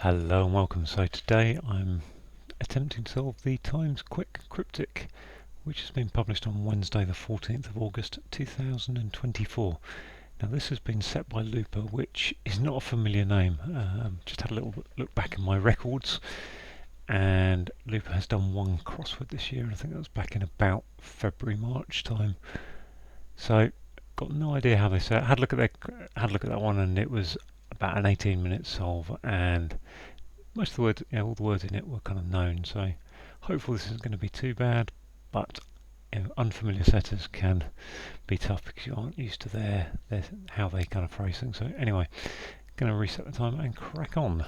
Hello and welcome. So today I'm attempting to solve the Times Quick Cryptic, which has been published on Wednesday the 14th of August 2024. Now this has been set by Lupa, which is not a familiar name. Just had a little look back in my records, and Lupa has done one crossword this year, and I think that was back in about February, March time. So got no idea how they set it. Had a look at that one, and it was about an 18-minute solve, and most of the words, all the words in it were kind of known, so hopefully this isn't going to be too bad, but unfamiliar setters can be tough because you aren't used to their how they kind of phrase things. So anyway, going to reset the timer and crack on.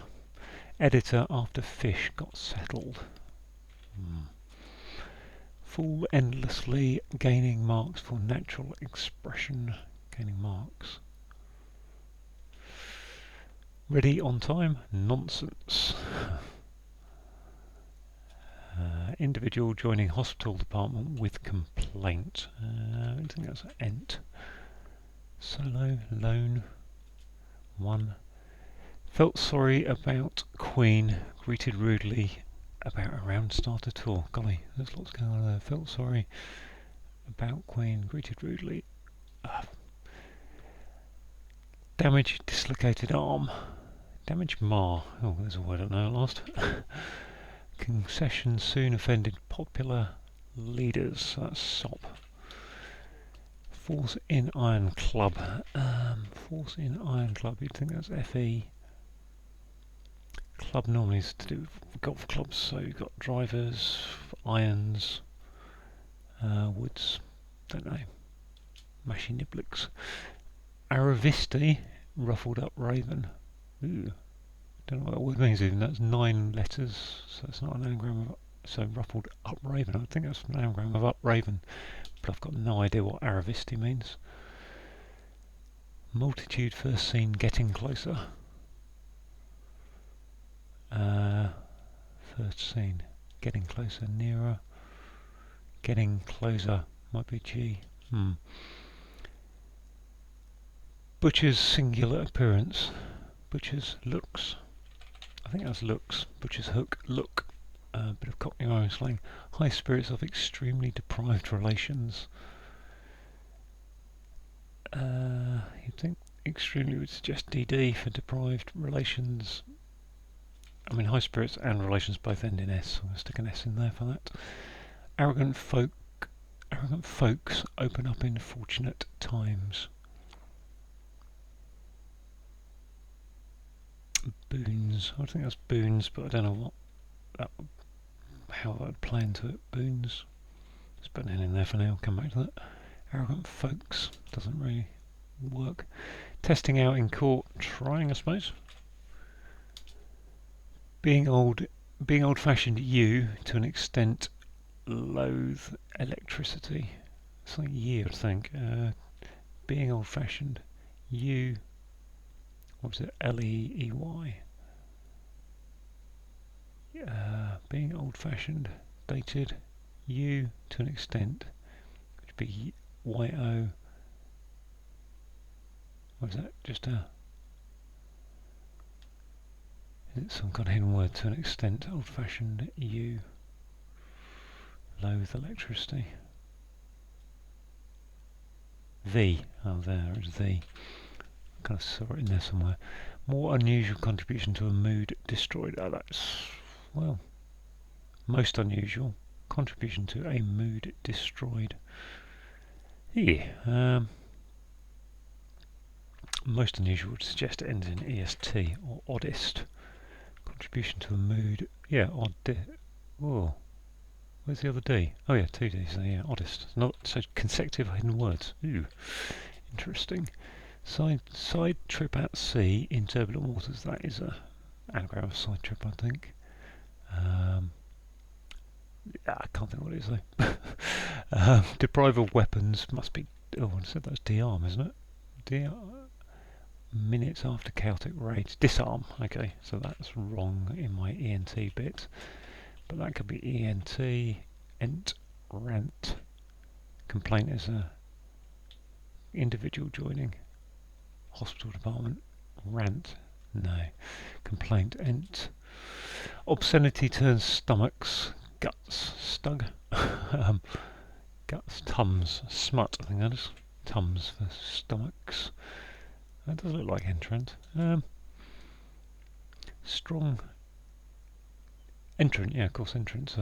Editor after fish got settled. Fool endlessly, gaining marks for natural expression. Gaining marks. Ready on time? Nonsense. Individual joining hospital department with complaint. I think that's ent. Solo, lone. One. Felt sorry about Queen. Greeted rudely about a round starter tour. Golly, there's lots going on there. Felt sorry about Queen. Greeted rudely. Damage dislocated arm. Damage mar. Oh, there's a word I don't know at last. Concession soon offended popular leaders. That's SOP. Force in Iron Club. Force in Iron Club. You'd think that's FE. Club normally is to do with golf clubs, so you've got drivers, irons, woods. Don't know. Mashy niblics. Aravisti, ruffled up raven. Ooh. Don't know what that word means even. That's 9 letters, so it's not an anagram of, so ruffled up raven. I think that's an anagram of up raven, but I've got no idea what Aravisti means. Multitude first seen getting closer. First seen getting closer, nearer. Getting closer might be G. Butcher's singular appearance. Butcher's looks. I think that's looks. Butcher's hook. Look. Bit of Cockney Irish slang. High spirits of extremely deprived relations. You'd think extremely would suggest DD for deprived relations. I mean, high spirits and relations both end in S, so I'm going to stick an S in there for that. Arrogant folks open up in fortunate times. Boons. I think that's boons, but I don't know how that would play into it. Boons. Let's put an N in there for now. Come back to that. Arrogant folks doesn't really work. Testing out in court. Trying, I suppose. Being old-fashioned. You to an extent loathe electricity. It's like ye, I think. Being old-fashioned. You. What was it? L-E-E-Y. Being old-fashioned, dated, you to an extent, which would be Y-O. What is that? Just a... Is it some kind of hidden word? To an extent, old-fashioned, you. Loathe electricity. The. Oh, there is the. Kind of saw it in there somewhere. More unusual contribution to a mood destroyed. Oh, that's, well, most unusual contribution to a mood destroyed. Yeah. Most unusual would suggest it ends in EST or oddest. Contribution to a mood. Yeah, odd. Whoa. Where's the other D? Oh yeah, 2 Ds. So yeah, oddest. Not so consecutive hidden words. Ooh, interesting. Side trip at sea in turbulent waters. That is a anagram of side trip, I think. I can't think what it is though. Deprive of weapons must be. Oh, I said that's de-arm, isn't it? Minutes after chaotic raid. Disarm. Okay, so that's wrong in my ENT bit, but that could be ENT. Ent. Rant. Complaint is a individual joining. Hospital department. Rant. No. complaint, ent. Obscenity turns stomachs, guts, stug, guts, tums, smut, I think that is. Tums for stomachs. That does look like entrant. Strong. Entrant, yeah, of course, entrant's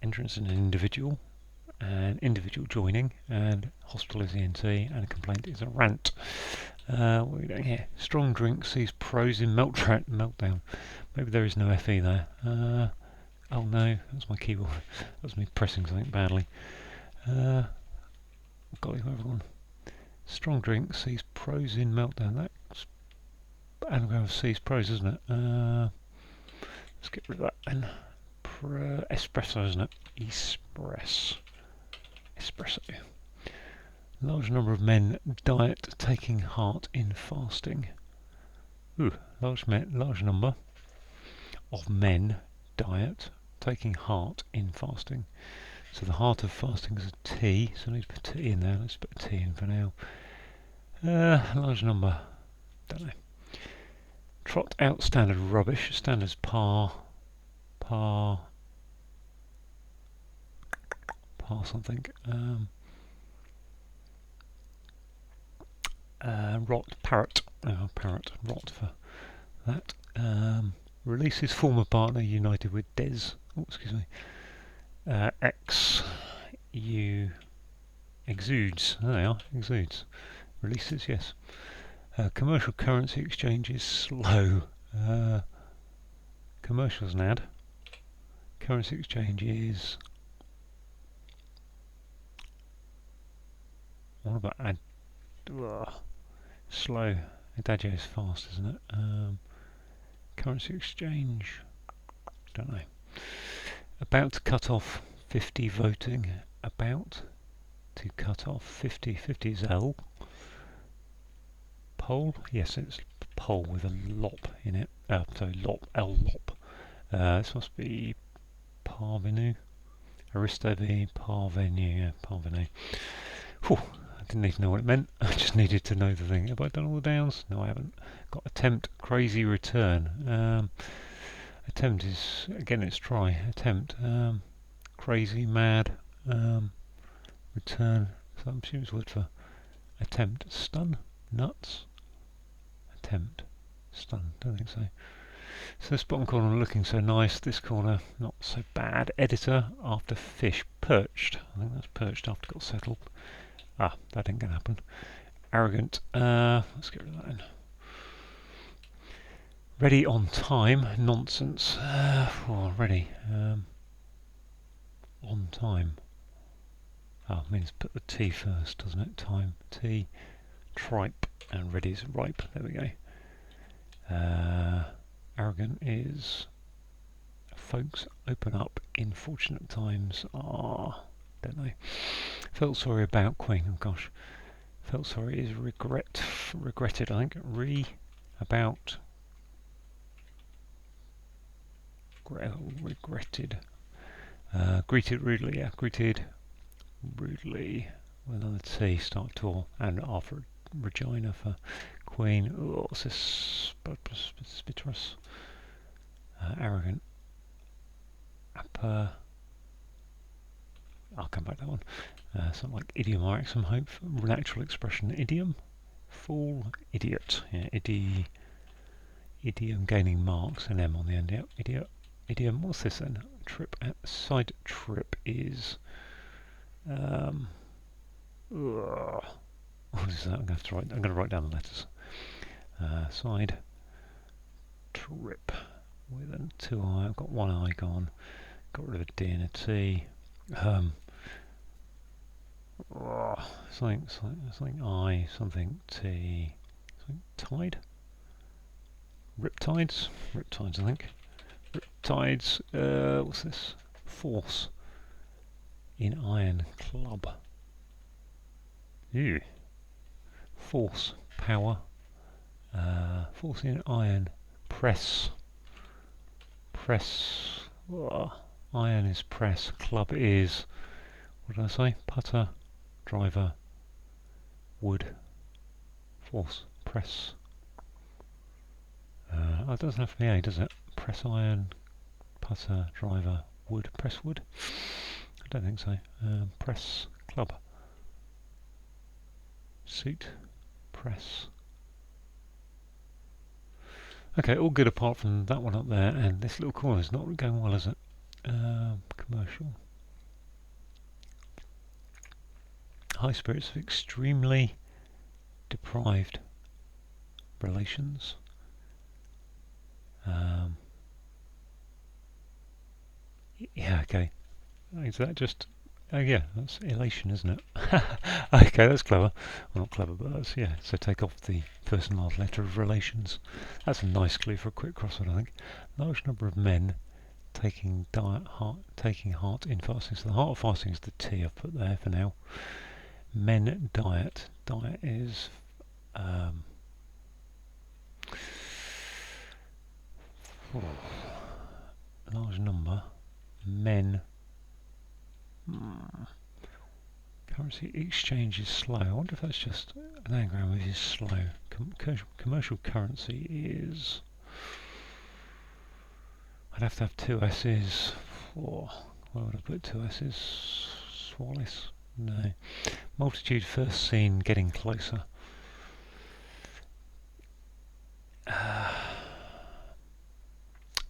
entrance in an individual, and individual joining, and hospital is ENT, and a complaint is a rant. What are we doing here? Strong drink sees pros in meltdown. Maybe there is no FE there. Oh no, that's my keyboard. That was me pressing something badly. Golly, where have I gone? Strong drink sees pros in meltdown. That's anagram of sees pros, isn't it? Let's get rid of that then. Espresso, isn't it? Espresso. Large number of men diet taking heart in fasting. Ooh, large number of men diet taking heart in fasting. So the heart of fasting is a T, so I need to put T in there. Let's put a T in for now. Large number, don't know. Trot out standard rubbish. Standard's par something. Parrot. Oh, parrot. Rot for that. Releases former partner united with Des. Oh, excuse me. Exudes. There they are. Exudes. Releases, yes. Commercial currency exchange is slow. Commercials an ad. Currency exchange is... What about ad? Slow. Adagio is fast, isn't it? Currency exchange. Don't know. About to cut off 50 voting. About to cut off 50. 50 is L. Poll? Yes, it's poll with a lop in it. So lop, L lop. This must be parvenu. Aristovi, parvenu. Yeah, parvenu. Whew. I didn't need to know what it meant. I just needed to know the thing. Have I done all the downs? No, I haven't. Got attempt, crazy, return. Attempt is, again, it's try. Attempt. Crazy, mad. Return. So I'm assuming it's word for attempt. Stun. Nuts. Attempt. Stun. Don't think so. So this bottom corner looking so nice. This corner not so bad. Editor after fish. Perched. I think that's perched after it got settled. Ah, that didn't gonna happen. Arrogant. Let's get rid of that in. Ready on time. Nonsense. Ready. On time. Oh, it means put the T first, doesn't it? Time. T. Tripe. And ready is ripe. There we go. Arrogant is... Folks, open up. In fortunate times. Don't know. Felt sorry about Queen. Oh gosh. Felt sorry is regretted, I think. About. Regretted. Greeted rudely, yeah. Greeted rudely with another T. Start to and after Regina for Queen. Oh, what's this? Spitterous. Arrogant. I'll come back to that one. Something like idiom or axiom, hope. Natural expression, idiom. Fool, idiot. Yeah, idiom gaining marks, an M on the end. Yep, idiot. Idiom, what's this then? Trip, side trip is... what is that? I'm going to write down the letters. Side trip with a 2I. I've got one I gone. Got rid of a D and a T. Something I, something T, something tide. Riptides, I think. Riptides. What's this? Force in iron club. Ew. Force, power. Force in iron. Press. Iron is press. Club is, what did I say? Putter, driver, wood, force, press. Oh, it doesn't have to be A, does it? Press iron, putter, driver, wood. Press wood? I don't think so. Press club. Suit. Press. Okay, all good apart from that one up there, and this little corner is not going well, is it? Commercial. High spirits of extremely deprived relations. Yeah, okay. Is that just... Oh yeah, that's elation, isn't it? Okay, that's clever. Well, not clever, but that's, yeah. So take off the first and last letter of relations. That's a nice clue for a quick crossword, I think. Large number of men taking heart in fasting. So the heart of fasting is the T I've put there for now. Men diet. Diet is... large number. Men... Currency exchange is slow. I wonder if that's just an anagram which is slow. Commercial currency is... I'd have to have two S's. Where would I put two S's? Swalis? No. Multitude first seen getting closer.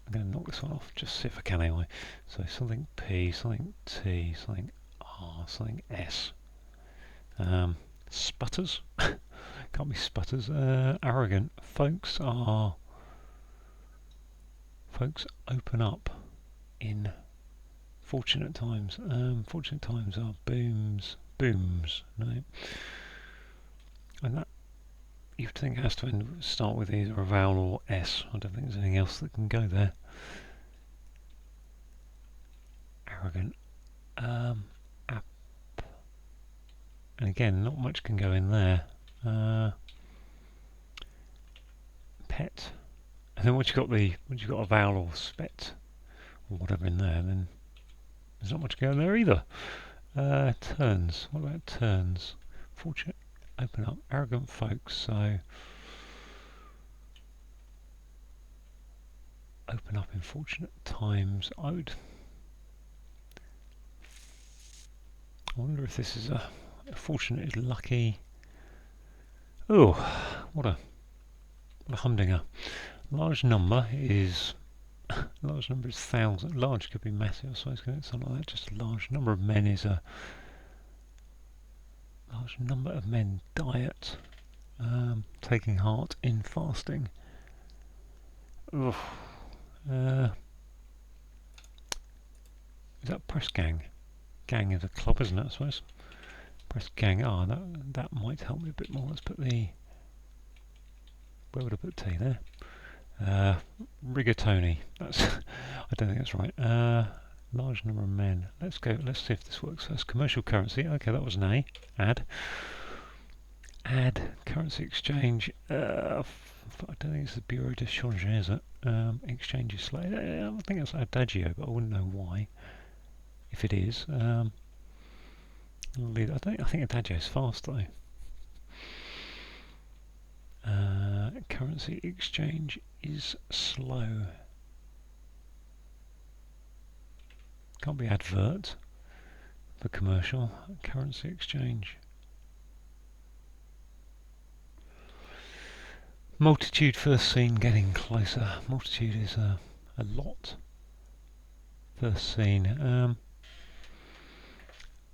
I'm going to knock this one off, just see if I can anyway. So something P, something T, something R, something S. Sputters? Can't be sputters. Arrogant. Folks open up in fortunate times. Fortunate times are booms. No. And that you'd think has to start with either a vowel or S. I don't think there's anything else that can go there. Arrogant. And again, not much can go in there. Pet. And then once you've got a vowel or spet or whatever in there, then there's not much going there either. Turns. What about turns? Fortunate. Open up. Arrogant folks. So open up in fortunate times. I wonder if this is a fortunate is lucky. Oh, what a humdinger. Large number is thousand. Large could be massive, I suppose, something like that. Just a large number of men is a large number of men diet. Taking heart in fasting. Is that press gang? Gang is a club, isn't it, I suppose? Press gang. That might help me a bit more. Let's put the... Where would I put T there? Rigatoni. That's... I don't think that's right. Large number of men. Let's see if this works first. Commercial currency. Okay, that was an A. Add. Currency exchange. I don't think it's the Bureau de Change, is it? Exchange is slow. I think it's adagio, but I wouldn't know why. If it is, I think adagio is fast though. Currency exchange is slow. Can't be advert for commercial. Currency exchange. Multitude first seen getting closer. Multitude is a lot. First seen.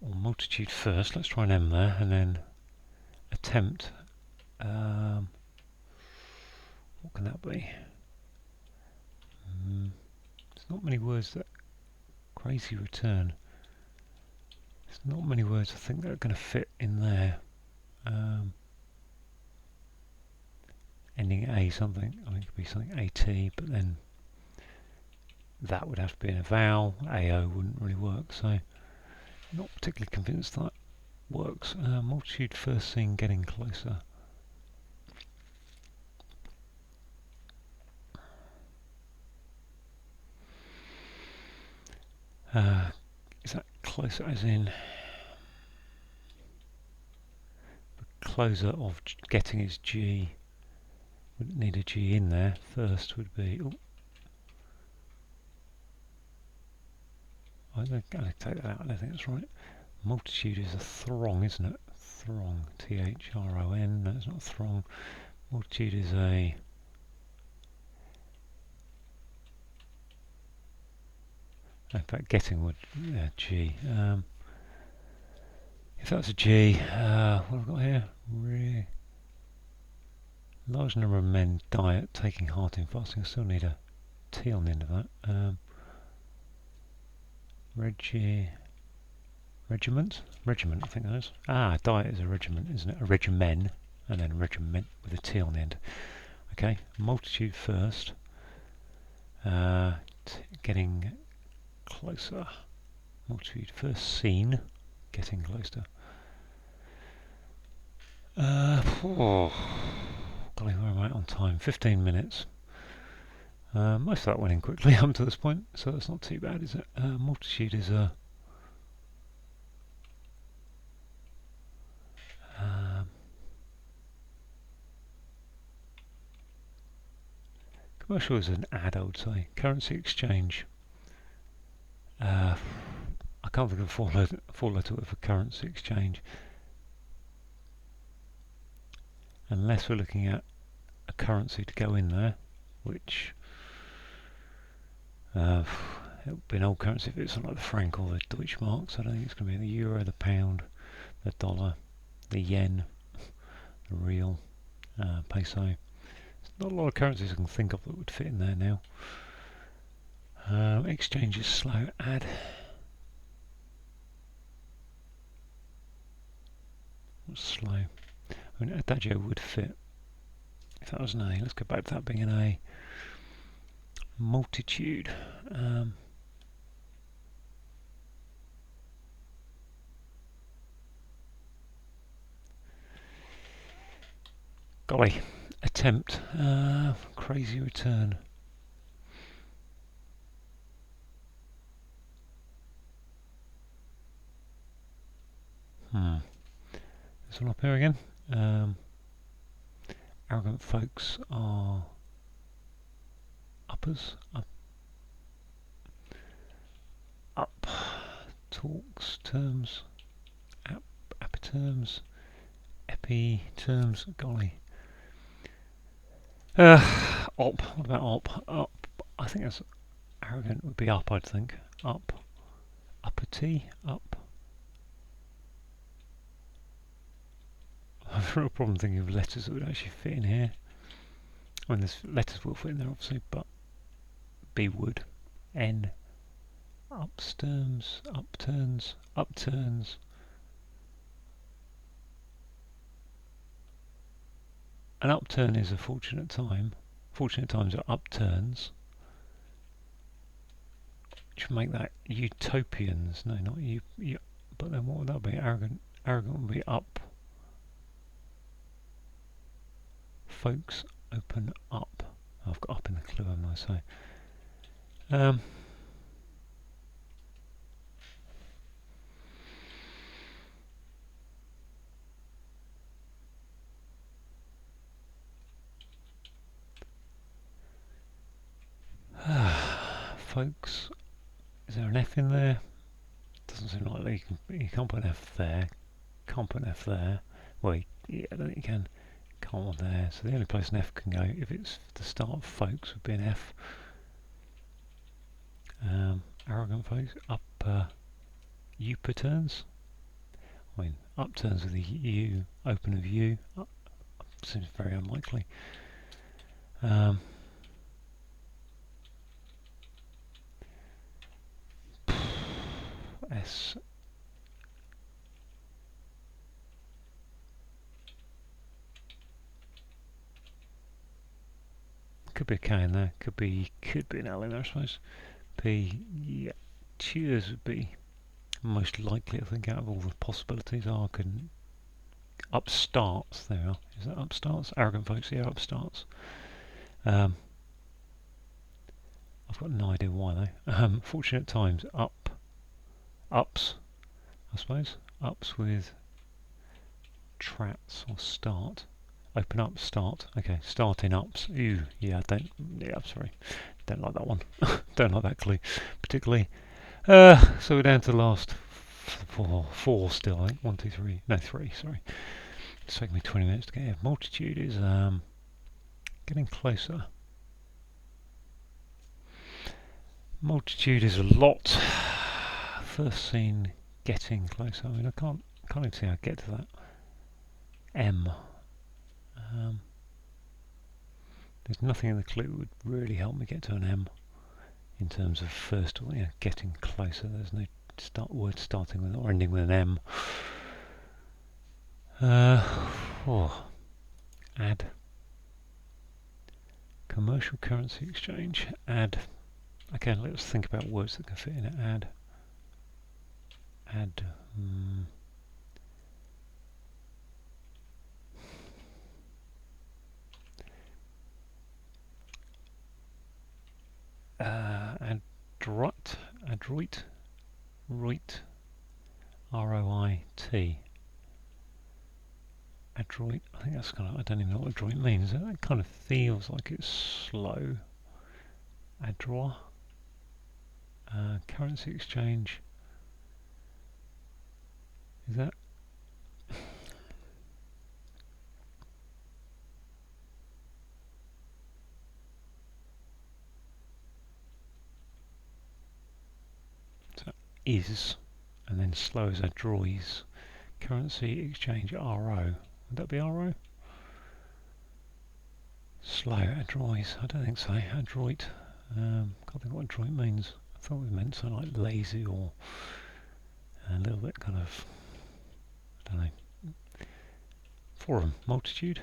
Or multitude first. Let's try an M there, and then attempt. What can that be? There's not many words that... Crazy return. There's not many words I think that are going to fit in there. Ending A something. I think it could be something AT, but then that would have to be in a vowel. AO wouldn't really work, so not particularly convinced that works. Multitude first seen getting closer. Is that closer as in the closer of getting is G, would need a G in there. First would be... Oh, I'm going to take that out, I don't think that's right. Multitude is a throng, isn't it? Throng, T-H-R-O-N, no, it's not throng. Multitude is a... In fact, getting would... yeah, G. If that's a G, what have I got here? Large number of men die at taking heart in fasting. I still need a T on the end of that. Regiment, I think that is. Ah, diet is a regiment, isn't it? A regimen, and then regiment with a T on the end. Okay, multitude first. Getting closer. Multitude first seen. Getting closer. Golly, where am I on time? 15 minutes. Most of that went in quickly up to this point, so that's not too bad, is it? Multitude is a... commercial is an ad, I would say. Currency exchange. I can't think of a four-letter word for currency exchange. Unless we're looking at a currency to go in there, which it would be an old currency if it's not like the franc or the Deutschmark, so I don't think it's going to be the euro, the pound, the dollar, the yen, the real, peso. There's not a lot of currencies I can think of that would fit in there now. Exchange is slow. Add. What's slow? I mean, adagio would fit if that was an A. Let's go back to that being an A. Multitude. Golly. Attempt. Crazy return. This one up here again. Arrogant folks are uppers. Up. Talks. Terms. Apiterms. Epi. Terms. Golly. Op. What about op? Up. I think that's arrogant would be up, I'd think. Up. Upper T. Up. I have a real problem thinking of letters that would actually fit in here. I mean, there's letters will fit in there obviously, but B would. N. Upsterms. Upturns. Upturns. An upturn is a fortunate time. Fortunate times are upturns. Which would make that utopians. No, not you. But then what would that be? Arrogant. Arrogant would be up. Folks, open up. I've got up in the clue, haven't I? So, folks, is there an F in there? Doesn't seem like you can't put an F there. Can't put an F there. Well, yeah, I don't think you can. Can't one there. So the only place an F can go, if it's the start of folks, would be an F. Arrogant folks. Up. U-paterns. I mean, upturns with a U. Open of U. Up seems very unlikely. S. Could be a K in there. Could be an L in there, I suppose. P. Yeah. Cheers would be most likely, I think, out of all the possibilities. I can. Upstarts. There we are. Is that upstarts? Arrogant folks. Yeah, upstarts. I've got no idea why though. Fortunate times. Ups, I suppose. Ups with trats or start. Open up, start. Okay, starting ups. Ooh, yeah, I'm sorry. Don't like that one. Don't like that clue, particularly. So we're down to the last four still, I think. 1, 2, 3. No, 3, sorry. It's taken me 20 minutes to get here. Multitude is getting closer. Multitude is a lot. First seen getting closer. I mean, I can't even see how I get to that. M. There's nothing in the clue that would really help me get to an M in terms of first, getting closer. There's no word starting with or ending with an M. Add. Commercial currency exchange. Add. Okay, let's think about words that can fit in it. Add. Adroit, roit, R-O-I-T. Adroit, I think that's kind of, I don't even know what adroit means. That kind of feels like it's slow. Adroit, currency exchange. Is that? So is, and then slow as adroits. Currency exchange RO. Would that be RO? Slow adroits. I don't think so. Adroit. Can't think what adroit means. I thought it meant something like lazy or a little bit kind of, I don't know. Forum. Multitude.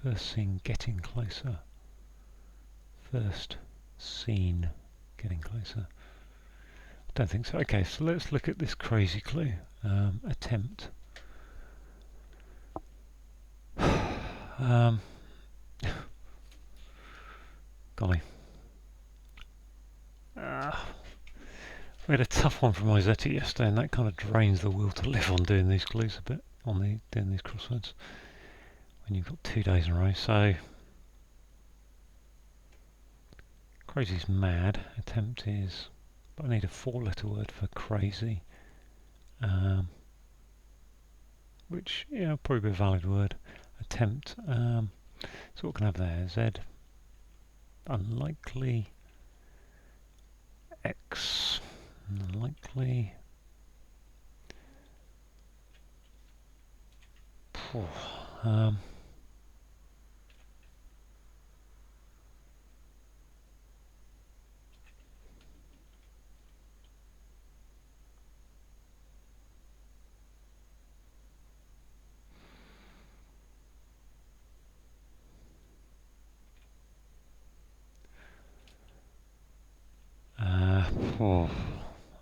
First seen getting closer. First seen getting closer. I don't think so. Okay, so let's look at this crazy clue. Attempt. Golly. We had a tough one from Isetta yesterday, and that kind of drains the will to live on doing these clues a bit, doing these crosswords, when you've got 2 days in a row. So, crazy's mad. Attempt is, but I need a 4-letter word for crazy, which, probably be a valid word. Attempt. So what can I have there? Z. Unlikely. X. Unlikely.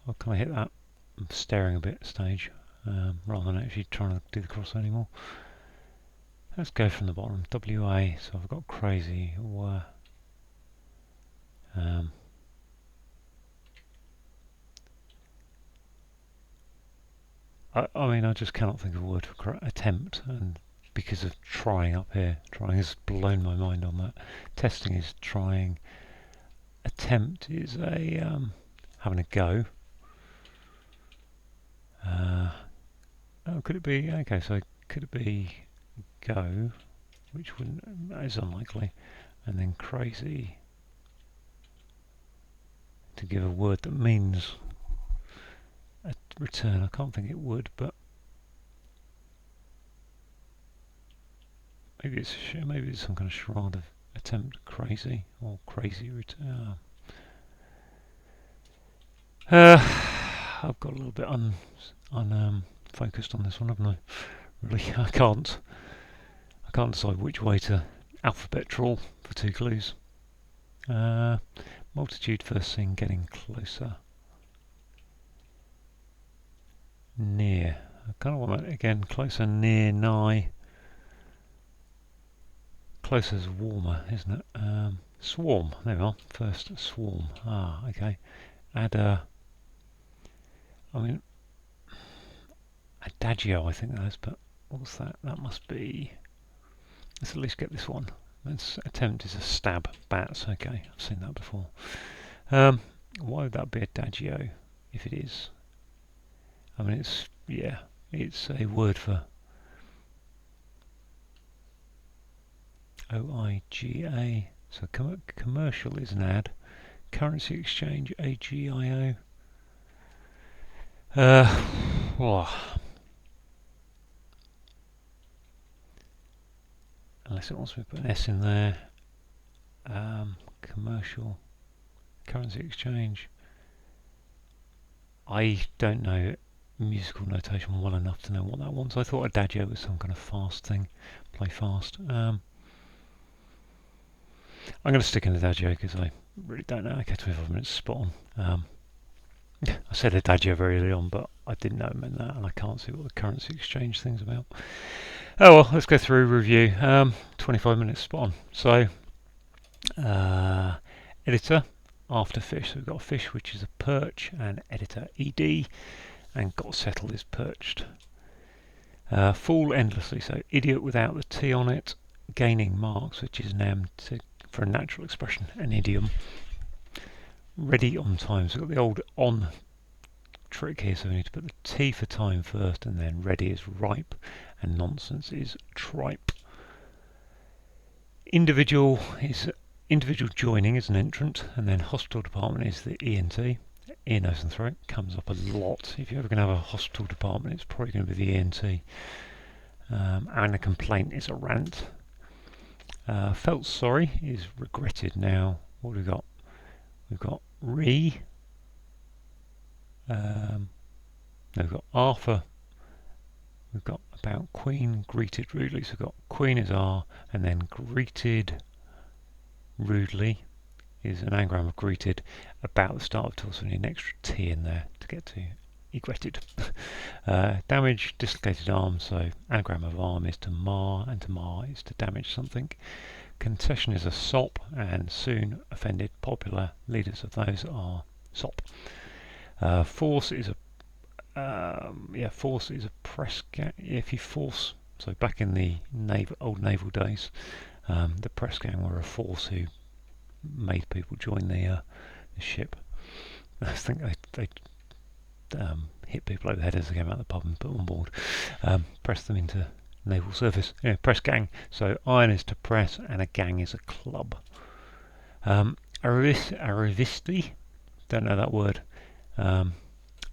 How can I hit that? I'm staring a bit at stage, rather than actually trying to do the crossword anymore. Let's go from the bottom. WA, so I've got crazy. I mean, I just cannot think of a word for attempt, and because of trying up here, trying has blown my mind on that. Testing is trying. Attempt is a having a go. Could it be? Okay, so could it be go, which wouldn't, is unlikely, and then crazy to give a word that means a return. I can't think it would, but maybe it's some kind of charade of attempt crazy or crazy return. I've got a little bit focused on this one, haven't I? Really, I can't decide which way to alphabet trawl for 2 clues. Multitude first thing getting closer. Near. I kind of want that again. Closer, near, nigh. Closer is warmer, isn't it? Swarm. There we are. First swarm. Ah, okay. Add a. I mean, adagio, I think that is, but what's that? That must be Let's at least get this one. Let's attempt is a stab bats. Okay, I've seen that before. Why would that be adagio if it is? I mean, it's a word for OIGA. So commercial is an ad. Currency exchange, AGIO. Unless it wants me to put an S in there. Commercial, currency exchange. I don't know musical notation well enough to know what that was. I thought adagio was some kind of fast thing. Play fast. I'm going to stick in adagio because I really don't know. Okay, 25 minutes, spot on. I said adagio very early on, but I didn't know it meant that, and I can't see what the currency exchange thing's about. Oh well, let's go through review. 25 minutes, spot on. So, editor, after fish. So we've got fish, which is a perch, and editor, ed, and got settled is perched. Fool endlessly, so idiot without the T on it. Gaining marks, which is an M for a natural expression, an idiom. Ready on time, so we've got the old on trick here, so we need to put the T for time first, and then ready is ripe, and nonsense is tripe. Individual joining is an entrant, and then hospital department is the ENT. Ear, nose and throat comes up a lot. If you're ever going to have a hospital department, it's probably going to be the ENT. And a complaint is a rant. Felt sorry is regretted. Now, what have we got? We've got we've got Arthur. We've got about Queen, greeted rudely. So we've got Queen is R, and then greeted rudely is an anagram of greeted. About the start of talk, so we need an extra T in there to get to egretted. Damage, dislocated arm, so anagram of arm is to mar, and to mar is to damage something. Concession is a sop, and soon offended popular leaders of those are sop. Force is a press gang. If you force, so back in the old naval days, the press gang were a force who made people join the ship. I think they hit people over the head as they came out of the pub and put them on board. Press them into naval service. Yeah, press gang. So iron is to press, and a gang is a club. Arivisti, don't know that word.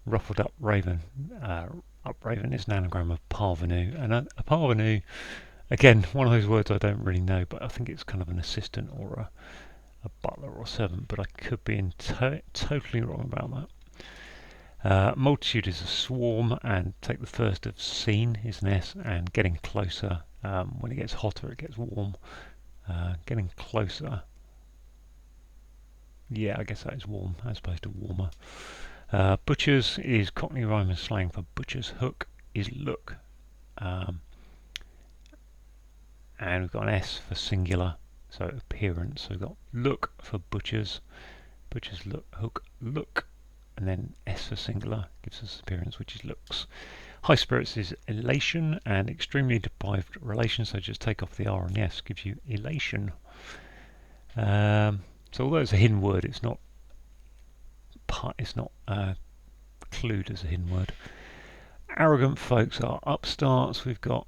Ruffled up raven. Up raven is an anagram of parvenu, and a parvenu, again, one of those words I don't really know, but I think it's kind of an assistant or a butler or servant, but I could be totally wrong about that. Multitude is a swarm, and take the first of seen is an S, and getting closer. When it gets hotter, it gets warm. Getting closer. Yeah, I guess that is warm as opposed to warmer. Butchers is Cockney rhyme and slang for butcher's hook is look. And we've got an S for singular, so appearance. So we've got look for butchers, butchers look, hook, look, and then S for singular gives us appearance, which is looks. High spirits is elation, and extremely deprived relation, so just take off the R and the S, gives you elation. So although it's a hidden word, it's not clued as a hidden word. Arrogant folks are upstarts. We've got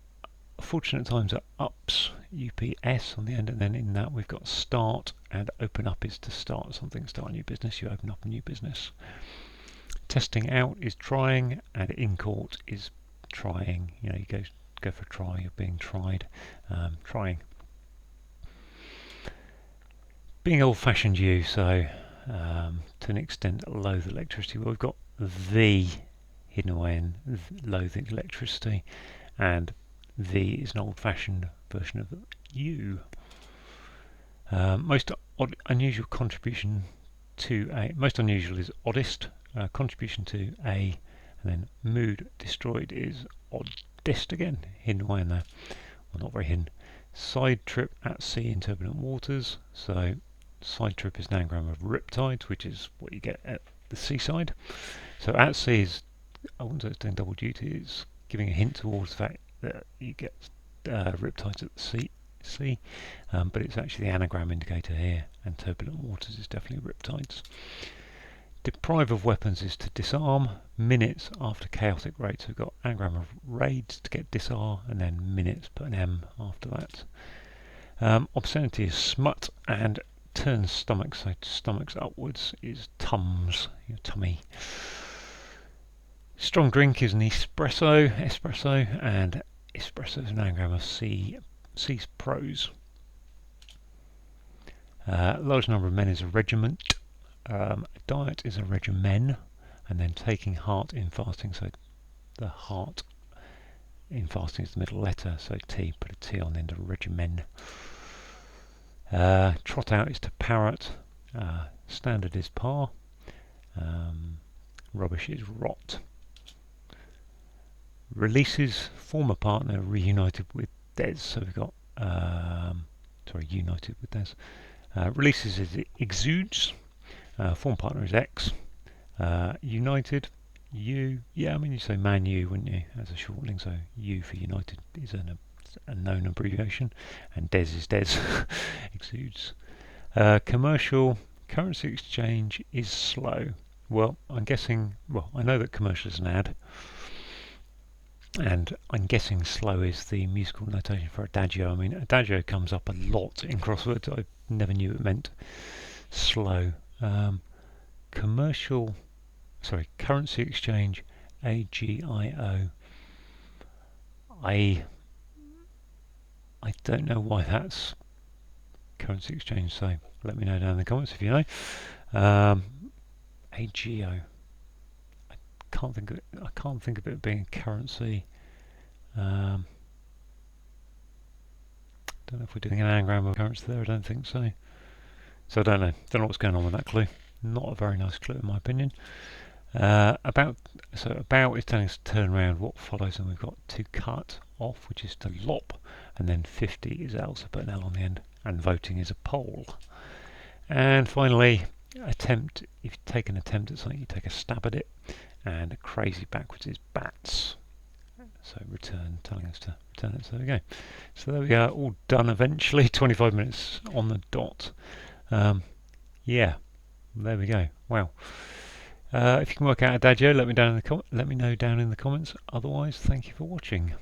fortunate times are ups, UPS on the end, and then in that we've got start, and open up is to start something, start a new business, you open up a new business. Testing out is trying, and in court is trying. You know, you go for a try, you're being tried, trying. Being old-fashioned you, so to an extent loathe electricity. Well, we've got the hidden away in loathing electricity, and the is an old-fashioned version of you. Most unusual contribution to a, most unusual is oddest, contribution to a, and then mood destroyed is oddest again, hidden away in there, well, not very hidden. Side trip at sea in turbulent waters, so side trip is an anagram of riptide, which is what you get at the seaside. So at sea is, I wouldn't say it's doing double duty, it's giving a hint towards the fact that you get riptides at the sea. see, but it's actually the anagram indicator here, and turbulent waters is definitely riptides. Deprive of weapons is to disarm. Minutes after chaotic rates. We've got anagram of raids to get disarm, and then minutes, put an M after that. Obscenity is smut, and turn stomachs, so stomachs upwards is tums, your tummy. Strong drink is an espresso, and espresso is an anagram of C's prose. Large number of men is a regiment. Diet is a regimen, and then taking heart in fasting, so the heart in fasting is the middle letter, so T, put a T on the end of regimen. Trot out is to parrot. Standard is par. Rubbish is rot. Releases, former partner reunited with Des, so we've got united with Des. Releases is exudes. Former partner is X. United, U. Yeah, I mean you say man U, wouldn't you, as a shortening? So U for United is a known abbreviation, and Des is Des. Exudes. Commercial currency exchange is slow. Well, I'm guessing. Well, I know that commercial is an ad, and I'm guessing slow is the musical notation for adagio. I mean, adagio comes up a lot in crosswords. I never knew it meant slow. Currency exchange, AGIO. I don't know why that's currency exchange, so let me know down in the comments if you know. AGO. I can't think of it being a currency. Don't know if we're doing an anagram of currency there. I don't think so. So I don't know. Don't know what's going on with that clue. Not a very nice clue in my opinion. About is telling us to turn around. What follows? And we've got to cut off, which is to lop, and then 50 is L, so put an L on the end, and voting is a poll. And finally, attempt. If you take an attempt at something, you take a stab at it, and crazy backwards is bats. So return, telling us to return it. So there we go. So there we are, all done eventually. 25 minutes on the dot. Yeah, there we go. Wow. If you can work out adagio, let me know down in the comments. Otherwise, thank you for watching.